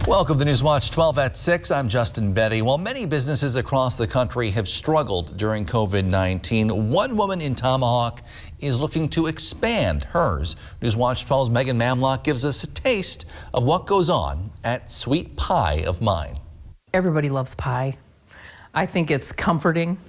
Welcome to Newswatch 12 at 6. I'm Justin Betty. While many businesses across the country have struggled during COVID-19, one woman in Tomahawk is looking to expand hers. Newswatch 12's Megan Mamlock gives us a taste of what goes on at Sweet Pie of Mine. Everybody loves pie. I think it's comforting.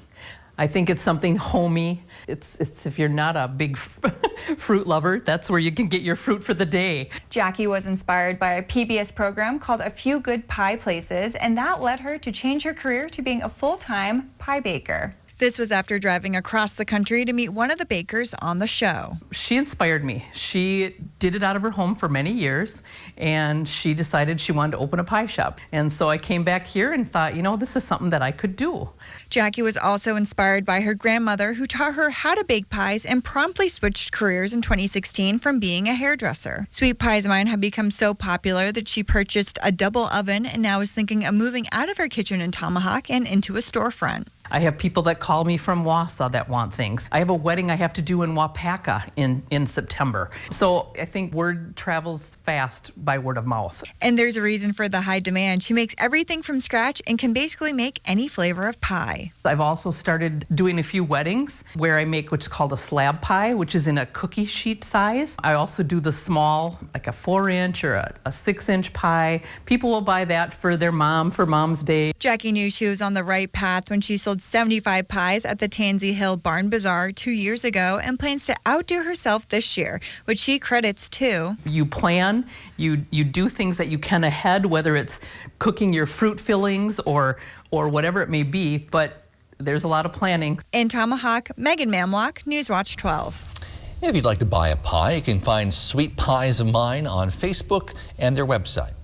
I think it's something homey. It's if you're not a big fruit lover, that's where you can get your fruit for the day. Jackie was inspired by a PBS program called A Few Good Pie Places, and that led her to change her career to being a full-time pie baker. This was after driving across the country to meet one of the bakers on the show. She inspired me. She did it out of her home for many years, and she decided she wanted to open a pie shop. And so I came back here and thought, you know, this is something that I could do. Jackie was also inspired by her grandmother, who taught her how to bake pies and promptly switched careers in 2016 from being a hairdresser. Sweet Pies of Mine have become so popular that she purchased a double oven and now is thinking of moving out of her kitchen in Tomahawk and into a storefront. I have people that call me from Wausau that want things. I have a wedding I have to do in Wapaka in September. So I think word travels fast by word of mouth. And there's a reason for the high demand. She makes everything from scratch and can basically make any flavor of pie. I've also started doing a few weddings where I make what's called a slab pie, which is in a cookie sheet size. I also do the small, like a 4-inch or a 6-inch pie. People will buy that for their mom, for Mom's Day. Jackie knew she was on the right path when she sold 75 pies at the Tansy Hill Barn Bazaar 2 years ago and plans to outdo herself this year, which she credits to. You plan, you do things that you can ahead, whether it's cooking your fruit fillings or whatever it may be, but there's a lot of planning. In Tomahawk, Megan Mamlock, Newswatch 12. If you'd like to buy a pie, you can find Sweet Pies of Mine on Facebook and their website.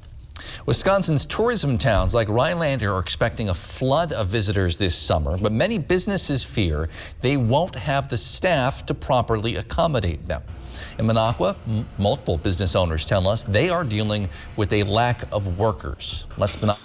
Wisconsin's tourism towns like Rhinelander are expecting a flood of visitors this summer, but many businesses fear they won't have the staff to properly accommodate them. In Minocqua, multiple business owners tell us they are dealing with a lack of workers. Minocqua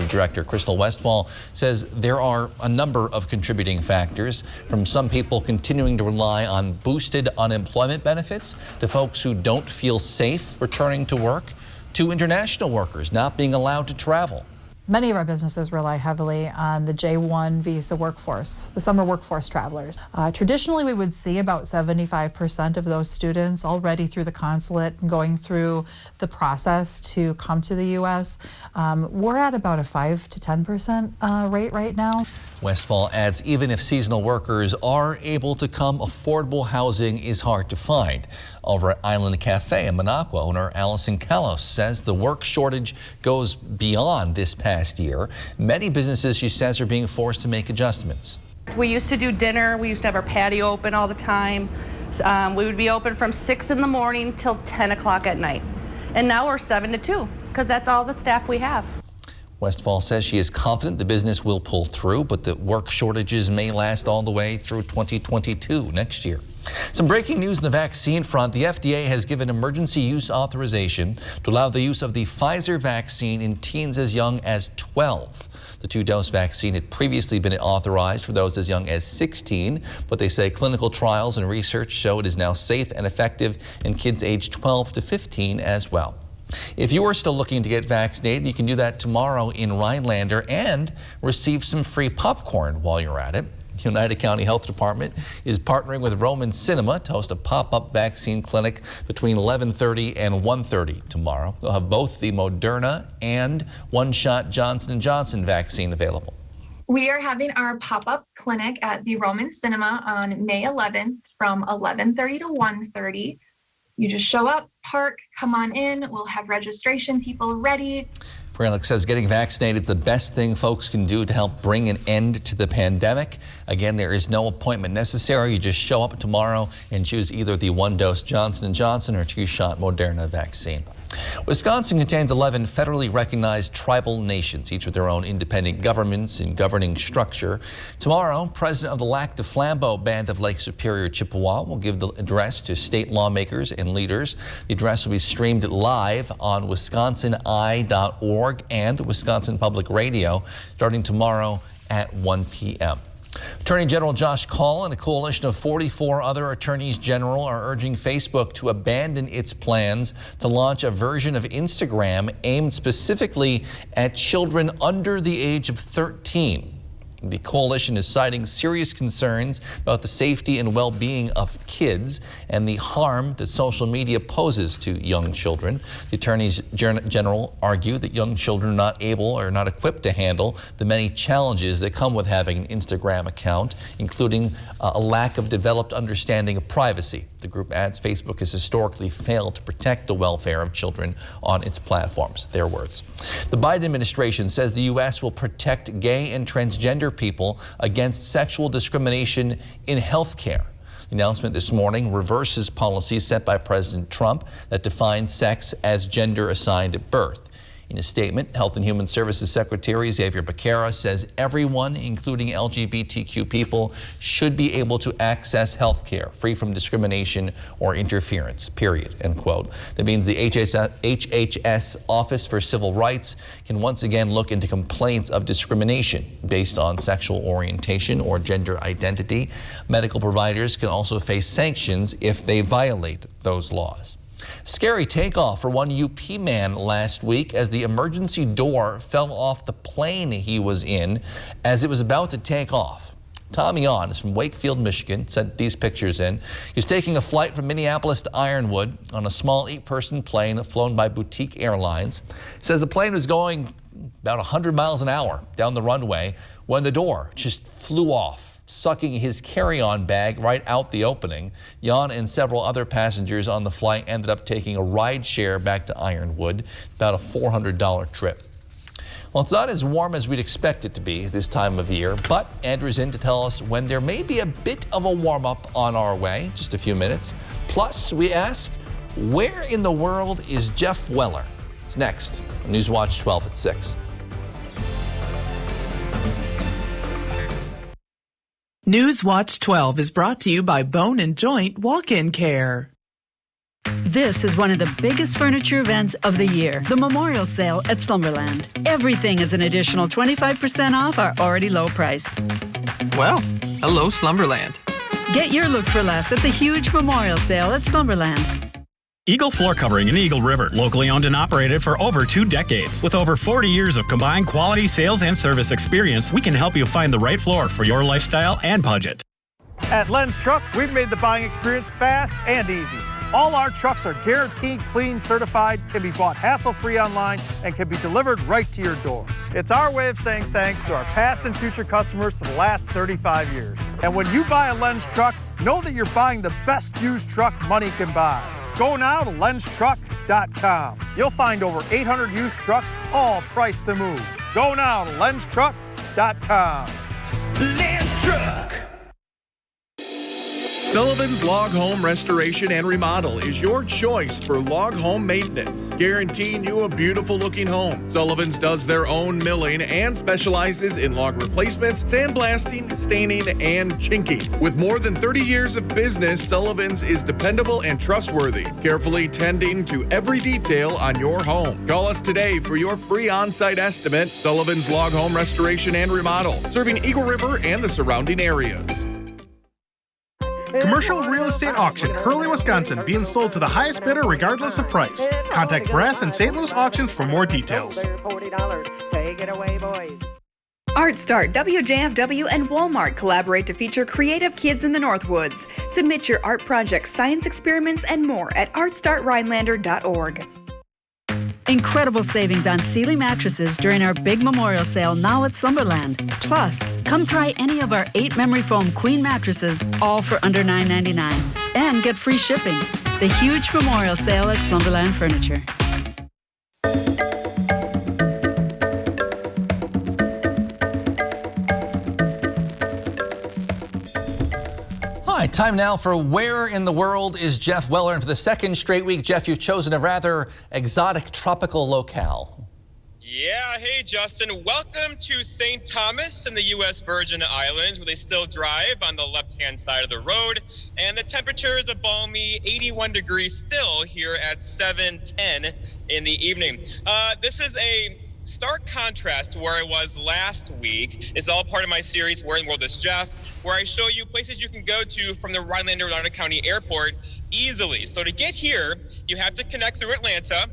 Director Crystal Westfall says there are a number of contributing factors, from some people continuing to rely on boosted unemployment benefits to folks who don't feel safe returning to work, to international workers not being allowed to travel. Many of our businesses rely heavily on the J-1 visa workforce, the summer workforce travelers. Traditionally, we would see about 75% of those students already through the consulate and going through the process to come to the U.S. We're at about a 5 to 10% rate right now. Westfall adds even if seasonal workers are able to come, affordable housing is hard to find. Over at Island Cafe in Minocqua, owner Allison Kalos says the work shortage goes beyond this past year. Many businesses, she says, are being forced to make adjustments. We used to do dinner. We used to have our patio open all the time. We would be open from 6 in the morning till 10 o'clock at night. And now we're 7 to 2 because that's all the staff we have. Westfall says she is confident the business will pull through, but that work shortages may last all the way through 2022 next year. Some breaking news in the vaccine front. The FDA has given emergency use authorization to allow the use of the Pfizer vaccine in teens as young as 12. The 2-dose vaccine had previously been authorized for those as young as 16, but they say clinical trials and research show it is now safe and effective in kids aged 12 to 15 as well. If you are still looking to get vaccinated, you can do that tomorrow in Rhinelander and receive some free popcorn while you're at it. The United County Health Department is partnering with Roman Cinema to host a pop-up vaccine clinic between 11:30 and 1:30 tomorrow. They'll have both the Moderna and one-shot Johnson & Johnson vaccine available. We are having our pop-up clinic at the Roman Cinema on May 11th from 11:30 to 1:30. You just show up, park, come on in. We'll have registration people ready. Freilich says getting vaccinated is the best thing folks can do to help bring an end to the pandemic. Again, there is no appointment necessary. You just show up tomorrow and choose either the 1-dose Johnson & Johnson or 2-shot Moderna vaccine. Wisconsin contains 11 federally recognized tribal nations, each with their own independent governments and governing structure. Tomorrow, President of the Lac du Flambeau Band of Lake Superior, Chippewa, will give the address to state lawmakers and leaders. The address will be streamed live on wisconsini.org and Wisconsin Public Radio starting tomorrow at 1 p.m. Attorney General Josh Kaul and a coalition of 44 other attorneys general are urging Facebook to abandon its plans to launch a version of Instagram aimed specifically at children under the age of 13. The coalition is citing serious concerns about the safety and well-being of kids and the harm that social media poses to young children. The attorneys general argue that young children are not able or not equipped to handle the many challenges that come with having an Instagram account, including a lack of developed understanding of privacy. The group adds Facebook has historically failed to protect the welfare of children on its platforms. Their words. The Biden administration says the U.S. will protect gay and transgender people against sexual discrimination in health care. The announcement this morning reverses policies set by President Trump that define sex as gender assigned at birth. In a statement, Health and Human Services Secretary Xavier Becerra says everyone, including LGBTQ people, should be able to access health care free from discrimination or interference, period, end quote. That means the HHS Office for Civil Rights can once again look into complaints of discrimination based on sexual orientation or gender identity. Medical providers can also face sanctions if they violate those laws. Scary takeoff for one UP man last week as the emergency door fell off the plane he was in as it was about to take off. Tommy On is from Wakefield, Michigan, sent these pictures in. He was taking a flight from Minneapolis to Ironwood on a small 8-person plane flown by Boutique Airlines. Says the plane was going about 100 miles an hour down the runway when the door just flew off, sucking his carry-on bag right out the opening. Jan and several other passengers on the flight ended up taking a ride share back to Ironwood, about a $400 trip. Well, it's not as warm as we'd expect it to be this time of year, but Andrew's in to tell us when there may be a bit of a warm-up on our way, just a few minutes. Plus, we asked, where in the world is Jeff Weller? It's next on Newswatch 12 at 6. Newswatch 12 is brought to you by Bone and Joint Walk-In Care. This is one of the biggest furniture events of the year, the Memorial Sale at Slumberland. Everything is an additional 25% off our already low price. Well, hello Slumberland. Get your look for less at the huge Memorial Sale at Slumberland. Eagle Floor Covering in Eagle River, locally owned and operated for over 2 decades. With over 40 years of combined quality sales and service experience, we can help you find the right floor for your lifestyle and budget. At Len's Truck, we've made the buying experience fast and easy. All our trucks are guaranteed clean, certified, can be bought hassle-free online, and can be delivered right to your door. It's our way of saying thanks to our past and future customers for the last 35 years. And when you buy a Len's Truck, know that you're buying the best used truck money can buy. Go now to lenstruck.com. You'll find over 800 used trucks, all priced to move. Go now to lenstruck.com. Len's Truck. Sullivan's Log Home Restoration and Remodel is your choice for log home maintenance, guaranteeing you a beautiful looking home. Sullivan's does their own milling and specializes in log replacements, sandblasting, staining, and chinking. With more than 30 years of business, Sullivan's is dependable and trustworthy, carefully tending to every detail on your home. Call us today for your free on-site estimate. Sullivan's Log Home Restoration and Remodel, serving Eagle River and the surrounding areas. Commercial real estate auction, Hurley, Wisconsin, being sold to the highest bidder regardless of price. Contact Brass and St. Louis Auctions for more details. Art Start, WJFW, and Walmart collaborate to feature creative kids in the Northwoods. Submit your art projects, science experiments, and more at artstartrhinelander.org. Incredible savings on Sealy mattresses during our big Memorial Sale now at Slumberland. Plus, come try any of our 8 memory foam queen mattresses, all for under $9.99. And get free shipping. The huge Memorial Sale at Slumberland Furniture. All right, time now for Where in the World is Jeff Weller? And for the second straight week, Jeff, you've chosen a rather exotic tropical locale. Yeah, hey, Justin. Welcome to St. Thomas in the U.S. Virgin Islands, where they still drive on the left-hand side of the road. And the temperature is a balmy 81 degrees still here at 7:10 in the evening. This is a stark contrast to where I was last week. It's all part of my series, Where in the World is Jeff, where I show you places you can go to from the Rhinelander County Airport easily. So to get here, you have to connect through Atlanta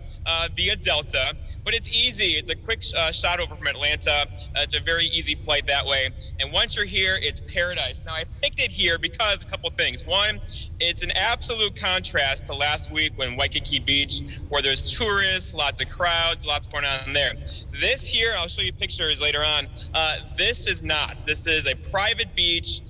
via Delta, but it's easy. It's a quick shot over from Atlanta. It's a very easy flight that way. And once you're here, it's paradise. Now, I picked it here because a couple things. One, it's an absolute contrast to last week when Waikiki Beach, where there's tourists, lots of crowds, lots going on there. This here, I'll show you pictures later on. This is not. This is a private beach,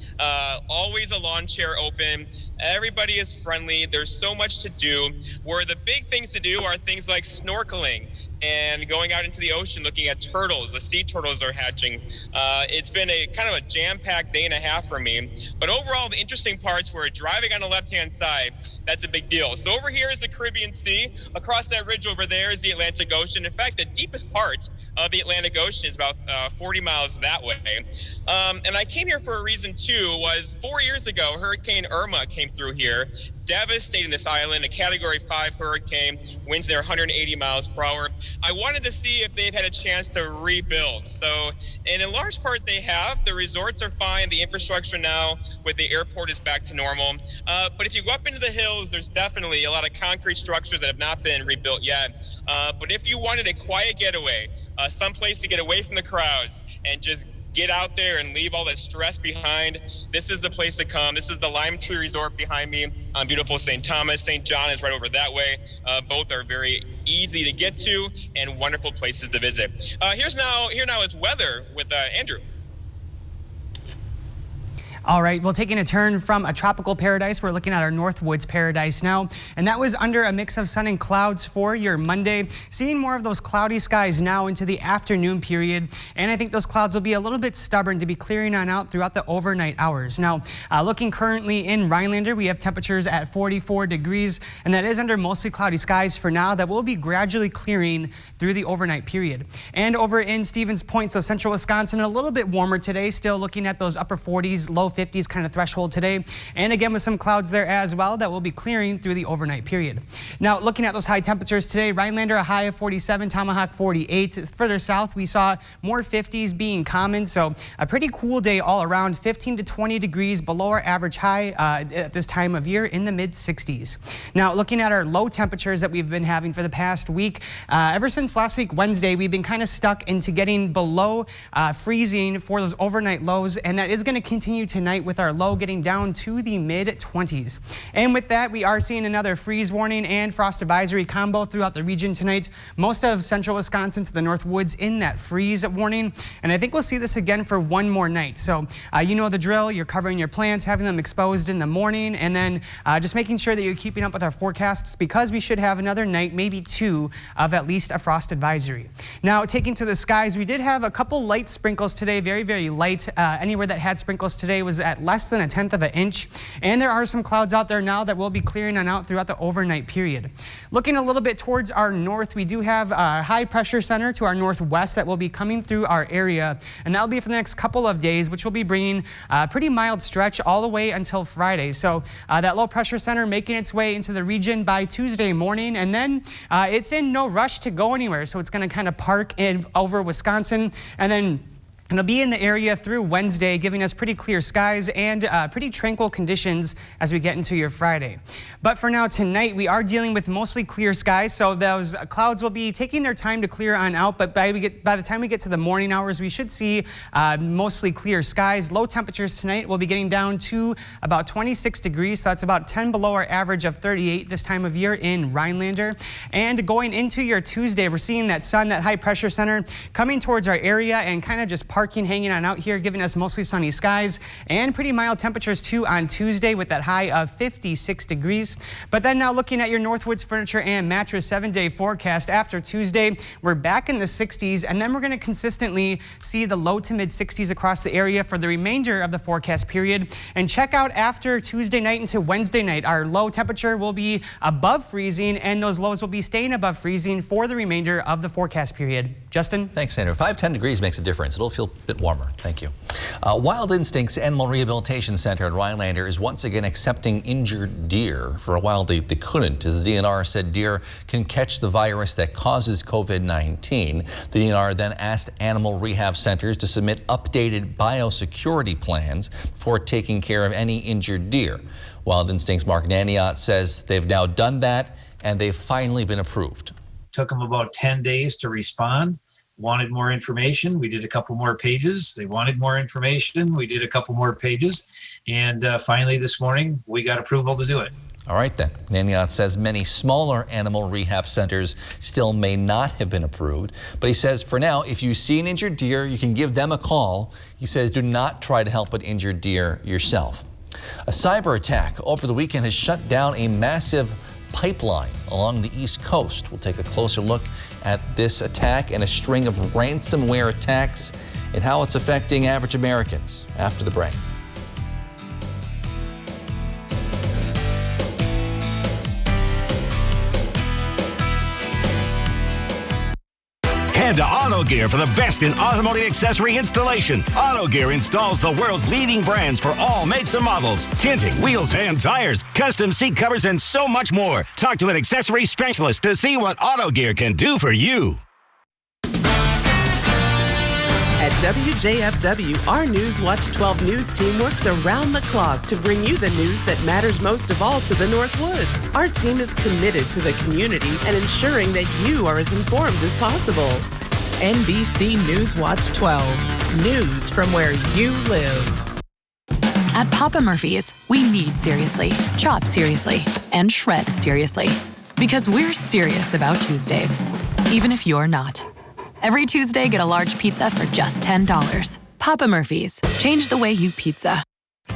always a lawn chair open. Everybody is friendly. There's so much to do. Where the big things to do are things like snorkeling and going out into the ocean looking at turtles. The sea turtles are hatching. It's been a kind of a jam-packed day and a half for me. But overall, the interesting parts were driving on the left-hand side. That's a big deal. So over here is the Caribbean Sea. Across that ridge over there is the Atlantic Ocean. In fact, the deepest part of the Atlantic Ocean is about 40 miles that way. And I came here for a reason too. Was 4 years ago, Hurricane Irma came through here, devastating this island, a Category 5 hurricane, winds there 180 miles per hour. I wanted to see if they've had a chance to rebuild. So, and in large part they have. The resorts are fine. The infrastructure now with the airport is back to normal. But if you go up into the hills, there's definitely a lot of concrete structures that have not been rebuilt yet. But if you wanted a quiet getaway, someplace to get away from the crowds and just get out there and leave all that stress behind, this is the place to come. This is the Lime Tree Resort behind me on beautiful St. Thomas. St. John is right over that way. Both are very easy to get to and wonderful places to visit. Here now is weather with Andrew. All right, well, taking a turn from a tropical paradise, we're looking at our Northwoods paradise now, and that was under a mix of sun and clouds for your Monday. Seeing more of those cloudy skies now into the afternoon period, and I think those clouds will be a little bit stubborn to be clearing on out throughout the overnight hours. Now, looking currently in Rhinelander, we have temperatures at 44 degrees, and that is under mostly cloudy skies for now. That will be gradually clearing through the overnight period. And over in Stevens Point, so central Wisconsin, a little bit warmer today, still looking at those upper 40s, low 50s kind of threshold today. And again, with some clouds there as well, that will be clearing through the overnight period. Now, looking at those high temperatures today, Rhinelander, a high of 47, Tomahawk 48. Further south, we saw more 50s being common. So a pretty cool day all around, 15 to 20 degrees below our average high at this time of year in the mid 60s. Now, looking at our low temperatures that we've been having for the past week, ever since last week, Wednesday, we've been kind of stuck into getting below freezing for those overnight lows. And that is going to continue tonight with our low getting down to the mid-20s. And with that, we are seeing another freeze warning and frost advisory combo throughout the region tonight. Most of central Wisconsin to the Northwoods in that freeze warning. And I think we'll see this again for one more night. So you know the drill. You're covering your plants, having them exposed in the morning, and then just making sure that you're keeping up with our forecasts because we should have another night, maybe two, of at least a frost advisory. Now, taking to the skies, we did have a couple light sprinkles today, very, very light. Anywhere that had sprinkles today was at less than 1/10 of an inch. And there are some clouds out there now that will be clearing on out throughout the overnight period. Looking a little bit towards our north, we do have a high pressure center to our northwest that will be coming through our area. And that'll be for the next couple of days, which will be bringing a pretty mild stretch all the way until Friday. So that low pressure center making its way into the region by Tuesday morning. And then it's in no rush to go anywhere. So it's going to kind of park in over Wisconsin and then it'll be in the area through Wednesday, giving us pretty clear skies and pretty tranquil conditions as we get into your Friday. But for now, tonight, we are dealing with mostly clear skies, so those clouds will be taking their time to clear on out, but by the time we get to the morning hours, we should see mostly clear skies. Low temperatures tonight will be getting down to about 26 degrees, so that's about 10 below our average of 38 this time of year in Rhinelander. And going into your Tuesday, we're seeing that sun, that high pressure center, coming towards our area and kind of just parking, hanging on out here, giving us mostly sunny skies and pretty mild temperatures too on Tuesday with that high of 56 degrees. But then now looking at your Northwoods Furniture and Mattress 7-day forecast after Tuesday, we're back in the 60s and then we're going to consistently see the low to mid 60s across the area for the remainder of the forecast period. And check out after Tuesday night into Wednesday night, our low temperature will be above freezing and those lows will be staying above freezing for the remainder of the forecast period. Justin? Thanks, Sandra. 5-10 degrees makes a difference. It'll feel little bit warmer. Thank you. Wild Instincts Animal Rehabilitation Center in Rhinelander is once again accepting injured deer. For a while, they couldn't, as the DNR said deer can catch the virus that causes COVID-19. The DNR then asked animal rehab centers to submit updated biosecurity plans before taking care of any injured deer. Wild Instincts' Mark Naniot says they've now done that and they've finally been approved. Took them about 10 days to respond. Wanted more information. We did a couple more pages. They wanted more information. We did a couple more pages. And finally this morning, we got approval to do it. All right then. Naniot says many smaller animal rehab centers still may not have been approved. But he says for now, if you see an injured deer, you can give them a call. He says do not try to help an injured deer yourself. A cyber attack over the weekend has shut down a massive pipeline along the East Coast. We'll take a closer look at this attack and a string of ransomware attacks and how it's affecting average Americans after the break. Head to AutoGear for the best in automotive accessory installation. AutoGear installs the world's leading brands for all makes and models. Tinting, wheels and tires, custom seat covers, and so much more. Talk to an accessory specialist to see what AutoGear can do for you. At WJFW, our News Watch 12 news team works around the clock to bring you the news that matters most of all to the North Woods. Our team is committed to the community and ensuring that you are as informed as possible. NBC News Watch 12, news from where you live. At Papa Murphy's, we knead seriously, chop seriously, and shred seriously. Because we're serious about Tuesdays, even if you're not. Every Tuesday, get a large pizza for just $10. Papa Murphy's. Change the way you pizza.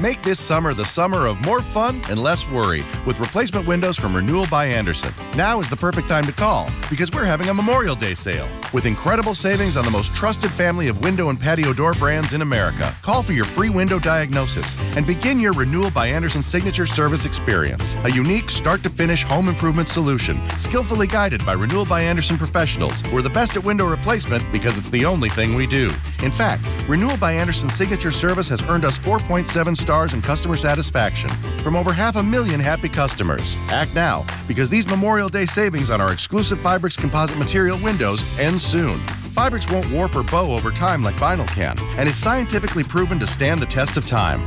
Make this summer the summer of more fun and less worry with replacement windows from Renewal by Andersen. Now is the perfect time to call because we're having a Memorial Day sale with incredible savings on the most trusted family of window and patio door brands in America. Call for your free window diagnosis and begin your Renewal by Andersen signature service experience. A unique start-to-finish home improvement solution skillfully guided by Renewal by Andersen professionals who are the best at window replacement because it's the only thing we do. In fact, Renewal by Andersen signature service has earned us 4.7 stars in customer satisfaction from over 500,000 happy customers. Act now, because these Memorial Day savings on our exclusive Fibrix composite material windows end soon. Fibrix won't warp or bow over time like vinyl can, and is scientifically proven to stand the test of time.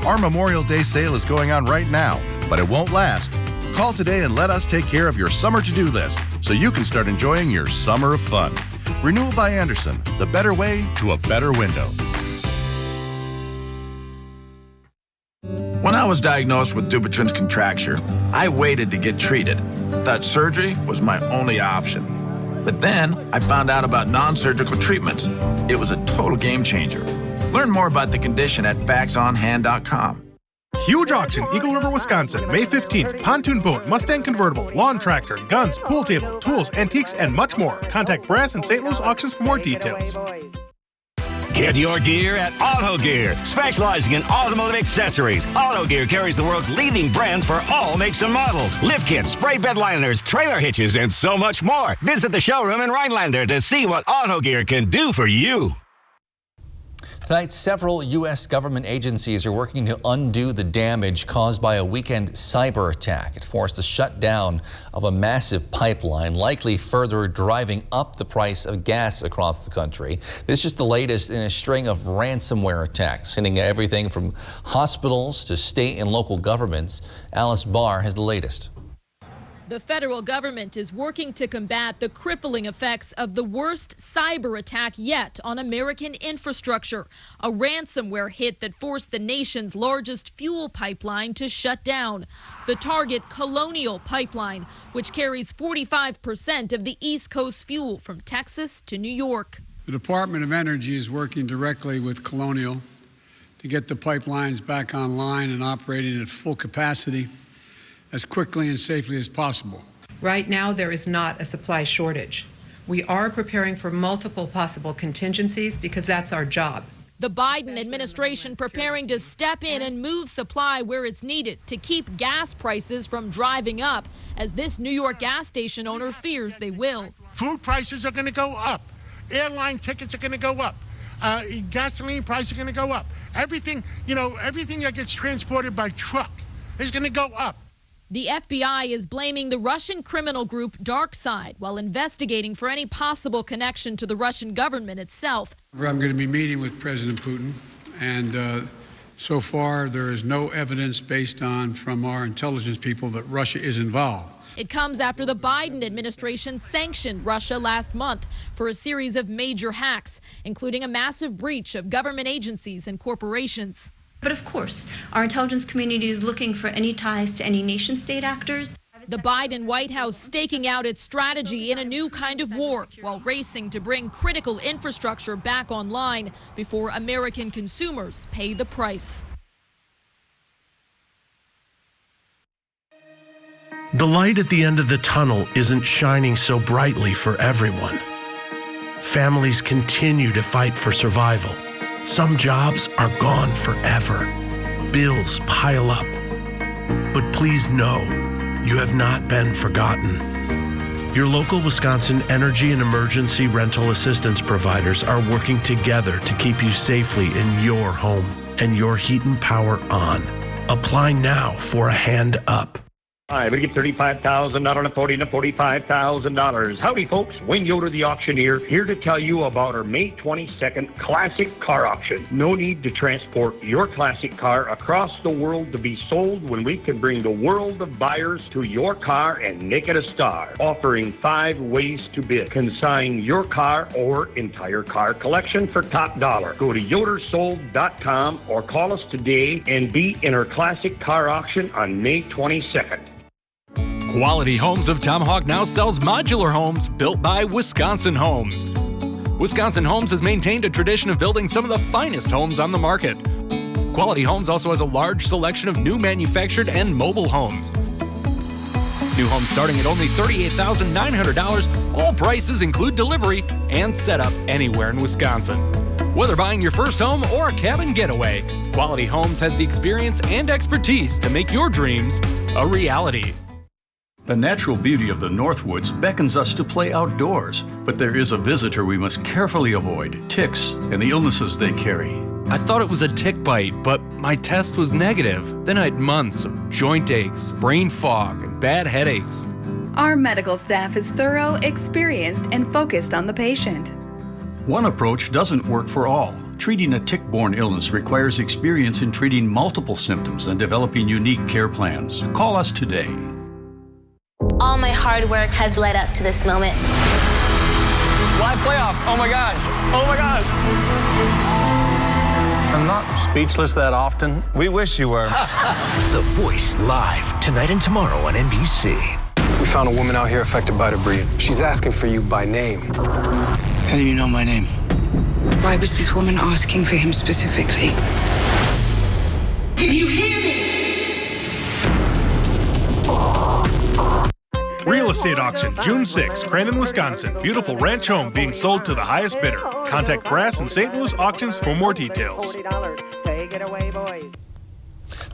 Our Memorial Day sale is going on right now, but it won't last. Call today and let us take care of your summer to-do list so you can start enjoying your summer of fun. Renewal by Andersen, the better way to a better window. When I was diagnosed with Dupuytren's contracture, I waited to get treated. Thought surgery was my only option. But then I found out about non-surgical treatments. It was a total game changer. Learn more about the condition at factsonhand.com. Huge auction, Eagle River, Wisconsin, May 15th. Pontoon boat, Mustang convertible, lawn tractor, guns, pool table, tools, antiques, and much more. Contact Brass and St. Louis Auctions for more details. Get your gear at AutoGear, specializing in automotive accessories. AutoGear carries the world's leading brands for all makes and models. Lift kits, spray bed liners, trailer hitches, and so much more. Visit the showroom in Rhinelander to see what AutoGear can do for you. Tonight, several U.S. government agencies are working to undo the damage caused by a weekend cyber attack. It forced the shutdown of a massive pipeline, likely further driving up the price of gas across the country. This is just the latest in a string of ransomware attacks, hitting everything from hospitals to state and local governments. Alice Barr has the latest. The federal government is working to combat the crippling effects of the worst cyber attack yet on American infrastructure, a ransomware hit that forced the nation's largest fuel pipeline to shut down. The target, Colonial Pipeline, which carries 45% of the East Coast fuel from Texas to New York. The Department of Energy is working directly with Colonial to get the pipelines back online and operating at full capacity as quickly and safely as possible. Right now, there is not a supply shortage. We are preparing for multiple possible contingencies because that's our job. The Biden administration preparing to step in and move supply where it's needed to keep gas prices from driving up, as this New York gas station owner fears they will. Food prices are going to go up. Airline tickets are going to go up. gasoline prices are going to go up. Everything, everything that gets transported by truck is going to go up. The FBI is blaming the Russian criminal group DarkSide while investigating for any possible connection to the Russian government itself. I'm going to be meeting with President Putin, and so far there is no evidence from our intelligence people that Russia is involved. It comes after the Biden administration sanctioned Russia last month for a series of major hacks, including a massive breach of government agencies and corporations. But of course, our intelligence community is looking for any ties to any nation-state actors. The Biden White House staking out its strategy in a new kind of war while racing to bring critical infrastructure back online before American consumers pay the price. The light at the end of the tunnel isn't shining so brightly for everyone. Families continue to fight for survival. Some jobs are gone forever. Bills pile up. But please know, you have not been forgotten. Your local Wisconsin energy and emergency rental assistance providers are working together to keep you safely in your home and your heat and power on. Apply now for a hand up. All right, we get $35,000, not on a $40,000 to $45,000. Howdy, folks. Wayne Yoder, the auctioneer, here to tell you about our May 22nd classic car auction. No need to transport your classic car across the world to be sold when we can bring the world of buyers to your car and make it a star. Offering 5 ways to bid. Consign your car or entire car collection for top dollar. Go to yodersold.com or call us today and be in our classic car auction on May 22nd. Quality Homes of Tomahawk now sells modular homes built by Wisconsin Homes. Wisconsin Homes has maintained a tradition of building some of the finest homes on the market. Quality Homes also has a large selection of new manufactured and mobile homes. New homes starting at only $38,900. All prices include delivery and setup anywhere in Wisconsin. Whether buying your first home or a cabin getaway, Quality Homes has the experience and expertise to make your dreams a reality. The natural beauty of the Northwoods beckons us to play outdoors, but there is a visitor we must carefully avoid: ticks and the illnesses they carry. I thought it was a tick bite, but my test was negative. Then I had months of joint aches, brain fog, and bad headaches. Our medical staff is thorough, experienced, and focused on the patient. One approach doesn't work for all. Treating a tick-borne illness requires experience in treating multiple symptoms and developing unique care plans. Call us today. All my hard work has led up to this moment. Live playoffs. Oh my gosh. Oh my gosh. I'm not speechless that often. We wish you were. The Voice live tonight and tomorrow on NBC. We found a woman out here affected by the breed. She's asking for you by name. How do you know my name? Why was this woman asking for him specifically? Can you hear me? Real estate auction, June 6, Crandon, Wisconsin. Beautiful ranch home being sold to the highest bidder. Contact Brass and St. Louis Auctions for more details.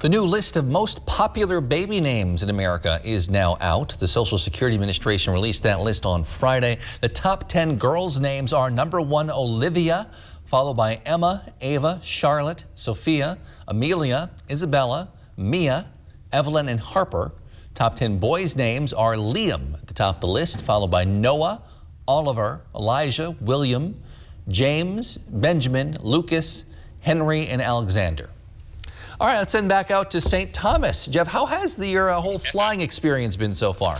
The new list of most popular baby names in America is now out. The Social Security Administration released that list on Friday. The top 10 girls' names are number 1, Olivia, followed by Emma, Ava, Charlotte, Sophia, Amelia, Isabella, Mia, Evelyn, and Harper. Top 10 boys' names are Liam at the top of the list, followed by Noah, Oliver, Elijah, William, James, Benjamin, Lucas, Henry, and Alexander. All right, let's send back out to St. Thomas. Jeff, how has your whole flying experience been so far?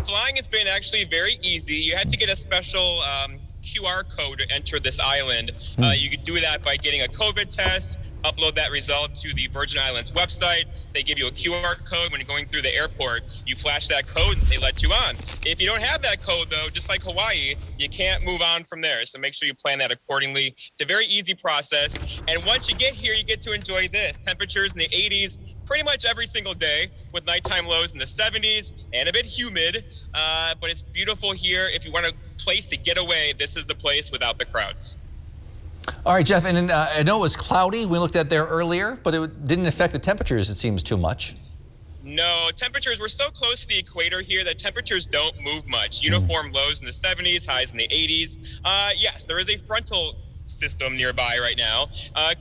Flying has been actually very easy. You had to get a special QR code to enter this island. You could do that by getting a COVID test, upload that result to the Virgin Islands website. They give you a QR code when you're going through the airport. You flash that code and they let you on. If you don't have that code, though, just like Hawaii, you can't move on from there. So make sure you plan that accordingly. It's a very easy process. And once you get here, you get to enjoy this. Temperatures in the 80s pretty much every single day, with nighttime lows in the 70s and a bit humid. But it's beautiful here. If you want a place to get away, this is the place without the crowds. All right, Jeff, and I know it was cloudy. We looked at there earlier, but it didn't affect the temperatures, it seems, too much. No, temperatures, we're so close to the equator here that temperatures don't move much. Uniform lows in the 70s, highs in the 80s. Yes, there is a frontal system nearby right now,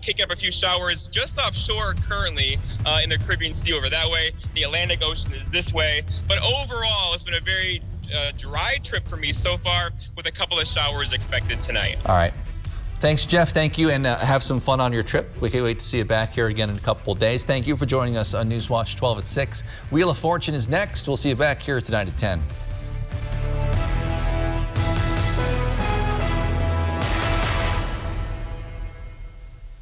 kicking up a few showers just offshore currently in the Caribbean Sea over that way. The Atlantic Ocean is this way. But overall, it's been a very dry trip for me so far, with a couple of showers expected tonight. All right. Thanks, Jeff. Thank you, and have some fun on your trip. We can't wait to see you back here again in a couple of days. Thank you for joining us on Newswatch 12 at 6. Wheel of Fortune is next. We'll see you back here tonight at 10.